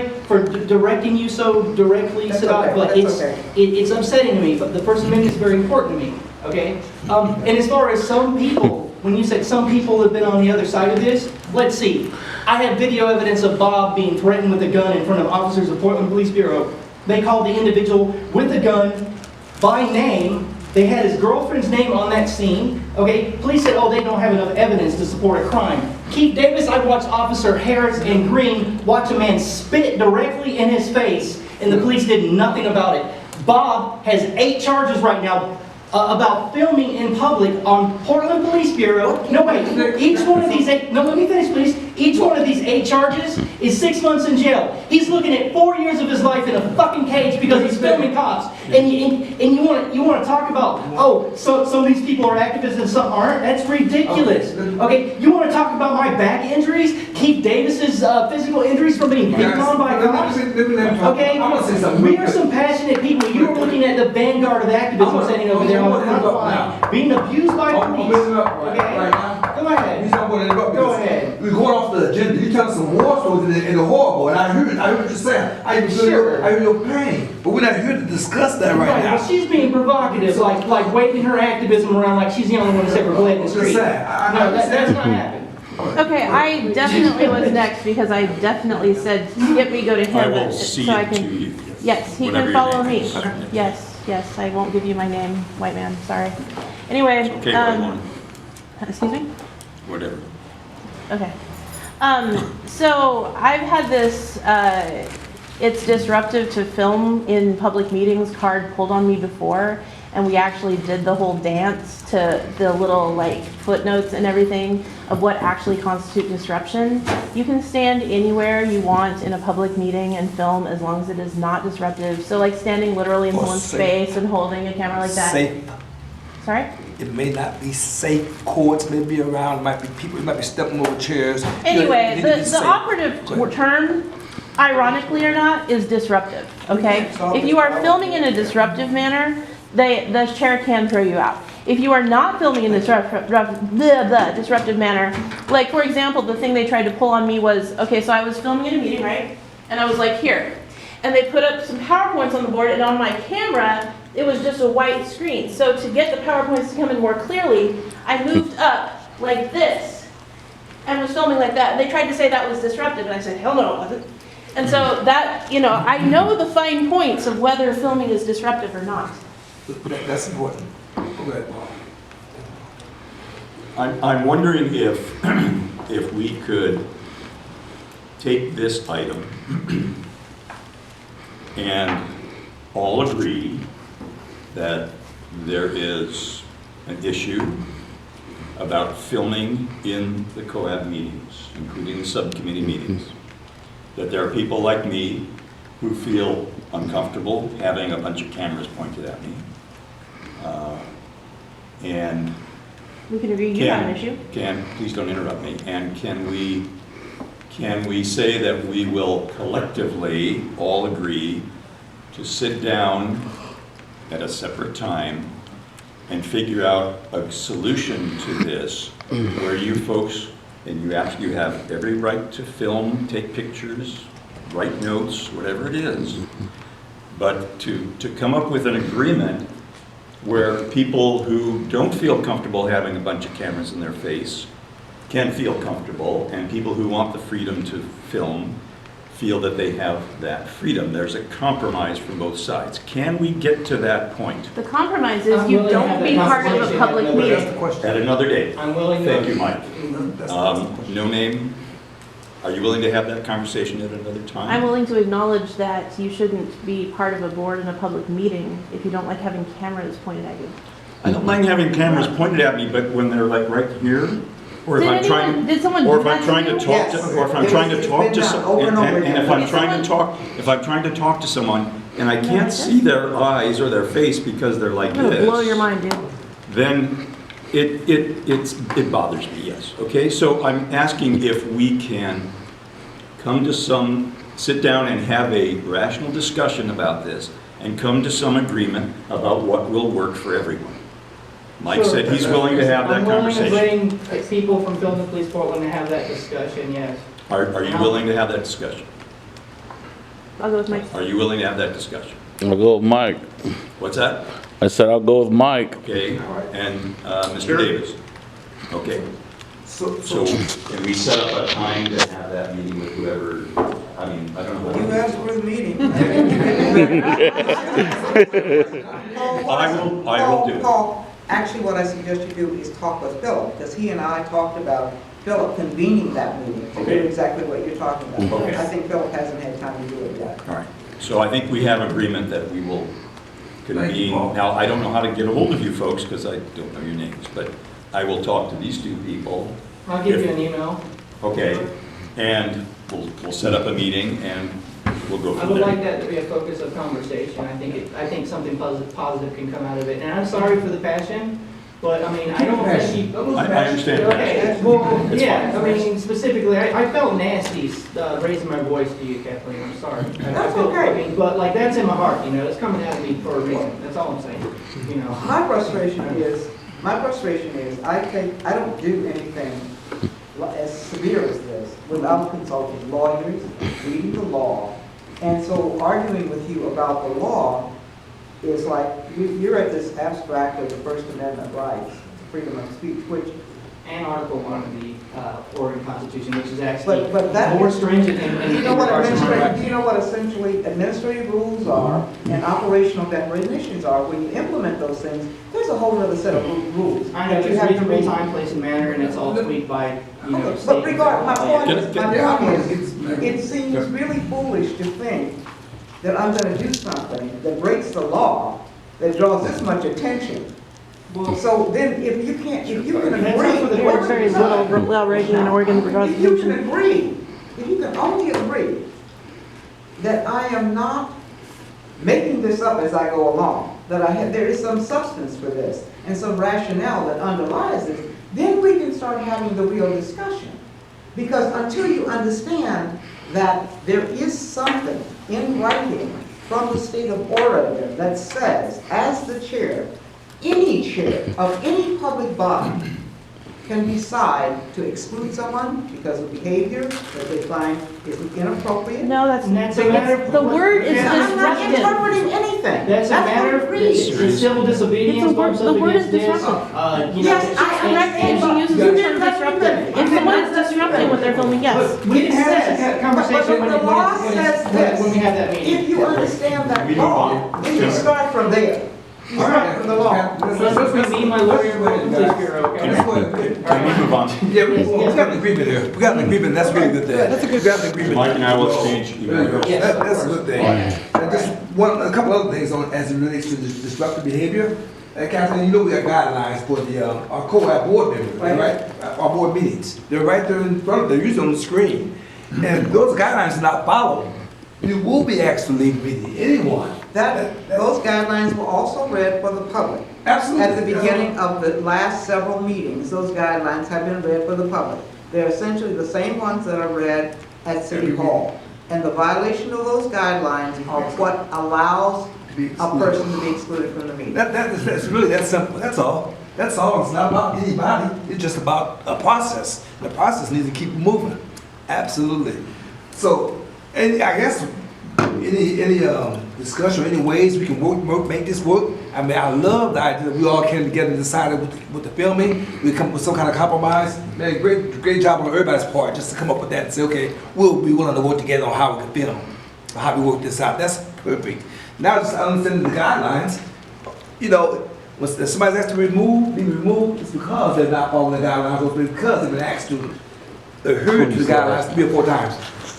for directing you so directly, Sadat, but it's upsetting to me. But the First Amendment is very important to me, okay? And as far as some people, when you said some people have been on the other side of this, let's see. I have video evidence of Bob being threatened with a gun in front of officers of Portland Police Bureau. They called the individual with the gun by name. They had his girlfriend's name on that scene. Okay, police said, oh, they don't have enough evidence to support a crime. Keith Davis, I watched Officer Harris and Green watch a man spit directly in his face, and the police did nothing about it. Bob has 8 charges right now about filming in public on Portland Police Bureau. No, wait, each one of these 8, no, let me finish, please. Each one of these 8 charges is 6 months in jail. He's looking at 4 years of his life in a fucking cage because he's filming cops. And you want to talk about, oh, so some of these people are activists and some aren't? That's ridiculous. Okay, you want to talk about my back injuries? Keith Davis's physical injuries from being picked on by cops? Okay, we are some passionate people. You're looking at the vanguard of activism standing over there on the front line, being abused by police. Okay, go ahead. Go ahead. We're going off the agenda. You tell us some war stories in the horrible, and I heard what you're saying. I hear your pain, but we're not here to discuss that right now. Well, she's being provocative, like waving her activism around like she's the only one that's ever bled in the street. No, that's not happening. Okay, I definitely was next because I definitely said, skip me, go to him. I will cede it to you. Yes, he can follow me. Yes, I won't give you my name, white man, sorry. Anyway. Okay, white one. Excuse me? Whatever. Okay. So I've had this, it's disruptive to film in public meetings card pulled on me before, and we actually did the whole dance to the little like footnotes and everything of what actually constitutes disruption. You can stand anywhere you want in a public meeting and film as long as it is not disruptive. So like standing literally in someone's face and holding a camera like that. Safe. Sorry? It may not be safe. Courts may be around. It might be people. It might be stepping over chairs. Anyway, the operative term, ironically or not, is disruptive. Okay. If you are filming in a disruptive manner, the chair can throw you out. If you are not filming in a disruptive manner, like for example, the thing they tried to pull on me was, okay, so I was filming in a meeting, right? And I was like, here. And they put up some PowerPoints on the board, and on my camera, it was just a white screen. So to get the PowerPoints to come in more clearly, I moved up like this and was filming like that. And they tried to say that was disruptive, and I said, hell no, it wasn't. And so that, you know, I know the fine points of whether filming is disruptive or not. That's important. I'm wondering if we could take this item and all agree that there is an issue about filming in the COAB meetings, including the subcommittee meetings, that there are people like me who feel uncomfortable having a bunch of cameras pointed at me. And we can agree you have an issue. Please don't interrupt me. And can we say that we will collectively all agree to sit down at a separate time and figure out a solution to this where you folks, and you have every right to film, take pictures, write notes, whatever it is, but to come up with an agreement where people who don't feel comfortable having a bunch of cameras in their face can feel comfortable, and people who want the freedom to film feel that they have that freedom. There's a compromise from both sides. Can we get to that point? The compromise is you don't be part of a public meeting. At another date. I'm willing to. Thank you, Mike. No name. Are you willing to have that conversation at another time? I'm willing to acknowledge that you shouldn't be part of a board in a public meeting if you don't like having cameras pointed at you. I don't mind having cameras pointed at me, but when they're like right here, or if I'm trying to talk to someone and I can't see their eyes or their face because they're like this. Blow your mind, dude. Then it bothers me, yes. Okay, so I'm asking if we can sit down and have a rational discussion about this and come to some agreement about what will work for everyone. Mike said he's willing to have that conversation. I'm willing to bring people from Film and Police Portland to have that discussion, yes. Are you willing to have that discussion? I'll go with Mike. Are you willing to have that discussion? I'll go with Mike. What's that? I said I'll go with Mike. Okay, and Mr. Davis? Okay, So, so can we set up a time to have that meeting with whoever, I mean, I don't know. You asked for the meeting. I will do it. Paul, actually, what I suggest you do is talk with Philip, because he and I talked about Philip convening that meeting to do Okay. exactly what you're talking about. Okay. I think Philip hasn't had time to do it yet. All right, so I think we have agreement that we will convene. Paul. Now, I don't know how to get a hold of you folks, because I don't know your names, but I will talk to these two people. I'll give you an email. Okay, and we'll set up a meeting and we'll go I from would like there. that to be a focus of conversation. I think something positive can come out of it. And I'm sorry for the passion, but I mean, I don't think you. I understand Okay, that. well, It's yeah, fine. I mean, specifically, I felt nasty raising my voice to you, Kathleen, I'm sorry. That's I feel- okay. I mean, but like, that's in my heart, you know, it's coming out of me for a reason, that's all I'm saying, you know. My frustration is, I don't do anything as severe as this without consulting lawyers, reading the law. And so arguing with you about the law is like, you're at this abstract of the First Amendment rights, freedom of speech, which, And Article 1 of the Oregon Constitution, which is actually but that. more stringent in Do you know what regards to my rights. do you know what essentially administrative rules are and operational definitions are? When you implement those things, there's a whole other set of rules. I know, that you it's have to reasonable read. time, place, and manner, and it's all tweaked by, you know, But state. regard, my point Yeah. is, it seems really foolish to think that I'm gonna do something that breaks the law, that draws this much attention. Well, So then, if you can That's up for the agree. courts. Very little outraging in Oregon If you Constitution. can agree, if you can only agree that I am not making this up as I go along, that there is some substance for this and some rationale that underlies this, then we can start having the real discussion. Because until you understand that there is something in writing from the state of Oregon that says, as the chair of any public body can decide to exclude someone because of behavior that they find is inappropriate. No, that's, And that's a matter it's, of- the word is Yeah, I'm not disruptive. interpreting anything. That's a matter what of, it reads. it's civil disobedience, It's a word- bumps the up word against is this. disruptive. You know, Yes, I'm not And she uses the term disruptive. If someone's disrupting what they're filming, yes. But we can have that conversation But the law says this. when we have that meeting. If you understand that We move law, on. then you start from there. You start from the law. Let's me, my lawyer, with the police bureau, okay? Can we move on? Yeah, we got an agreement here. We got an agreement, that's really good there. That's a good- We got an agreement. Mike and I will exchange There you go. emails. That's a good thing. And just a couple other things on, as it relates to this disruptive behavior. Kathleen, you know we got guidelines for the, our COAB board members, right? Our board meetings. They're right there in front of, they're usually on the screen. And if those guidelines are not followed, you will be asked to leave the meeting, anyone. Those guidelines were also read for the public. Absolutely. At the beginning of the last several meetings, those guidelines have been read for the public. They're essentially the same ones that are read at City Hall. And the violation of those guidelines are what allows a person to be excluded from the meeting. That's really that simple, that's all. That's all, it's not about anybody, it's just about a process. The process needs to keep moving, absolutely. So, and I guess, any discussion, any ways we can make this work? I mean, I love the idea that we all came together and decided with the filming, we come up with some kind of compromise. Man, great job on everybody's part, just to come up with that and say, okay, we'll be willing to work together on how we can film, how we work this out, that's perfect. Now, just understanding the guidelines, you know, when somebody's asked to be removed, it's because they're not following the guidelines, or because they've been asked to adhere to the guidelines 3 or 4 times.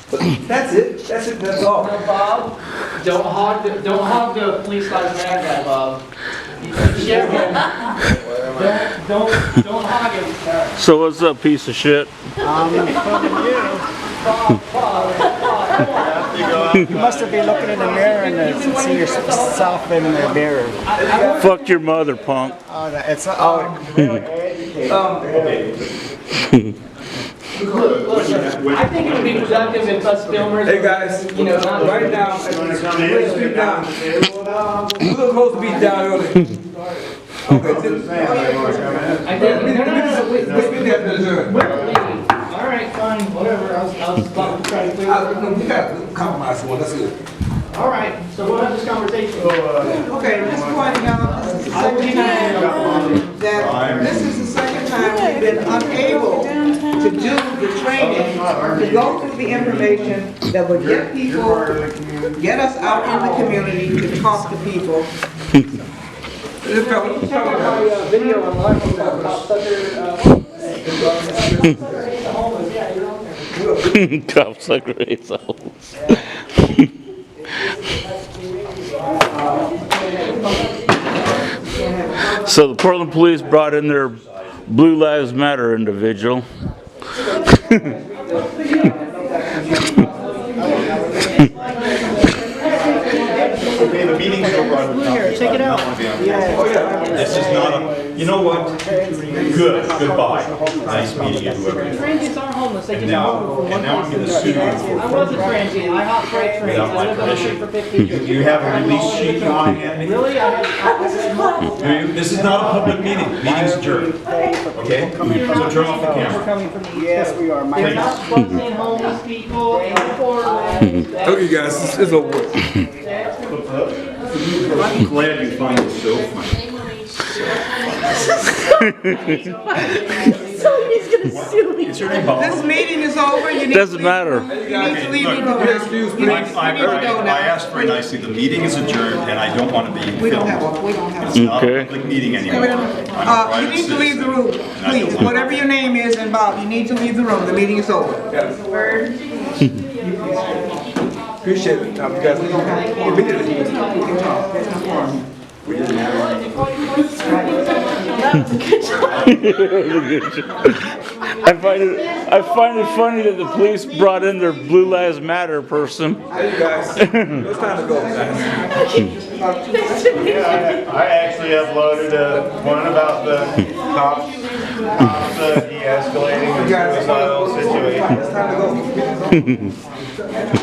But that's all. No, Bob, don't hog the police lives matter guy, Bob. Share him. Don't hog him. So what's up, piece of shit? Bob, You must have been looking in the mirror and see yourself in the mirror. Fuck your mother, punk. Oh, it's I think it would be productive if us filmers. Hey guys, You know, not. right now, we're gonna close the beat down early. Okay, I think, no, this meeting has been adjourned. we'll leave. All right, fine. fine, whatever, I was about to try to clear it. We got compromise one, that's good. All right, so we'll have this conversation. Okay, just pointing out, this is the second time that, this is the second time we've been unable to do the training, to go through the information that would get people, get us out in the community to talk to people. Check out my video online about top sucker, homeless, yeah, you're on there. Cocksucker assholes. So the Portland police brought in their Blue Lives Matter individual. Okay, the meeting's over. Check it out. This is not a, you know what? Good, goodbye. Nice meeting you, whoever you are. Transients are homeless, they And just now, move from and one now I'm place to gonna sue another. you I was a transient, I hot freight trains, without I my lived on the street for permission. 15 years. You have a release sheet you want, Andy? Really? This is not a public meeting, meeting's adjourned, okay? So turn off the We're camera. coming from the east Yes, coast. we are. They're My not fucking homeless people in Portland. Okay, guys, it's over with. I'm glad you find it so funny. Somebody's gonna sue me. Is your name Bob? This meeting is over, you need to Doesn't leave. You You need to leave the room. Excuse me. I asked very nicely, the meeting is adjourned and I don't want to be We don't have filmed. a, we don't have It's a. not a Okay. public meeting anymore. I'm a You private need to leave the citizen, room, and I don't please, want- whatever your name is and Bob, you need to leave the room, the meeting is over. Appreciate it. You guys, immediately. I find it funny that the police brought in their Blue Lives Matter person. Hey, you guys, it's time to go, guys. I actually uploaded one about the cops, de-escalating the suicidal situation. It's time to go.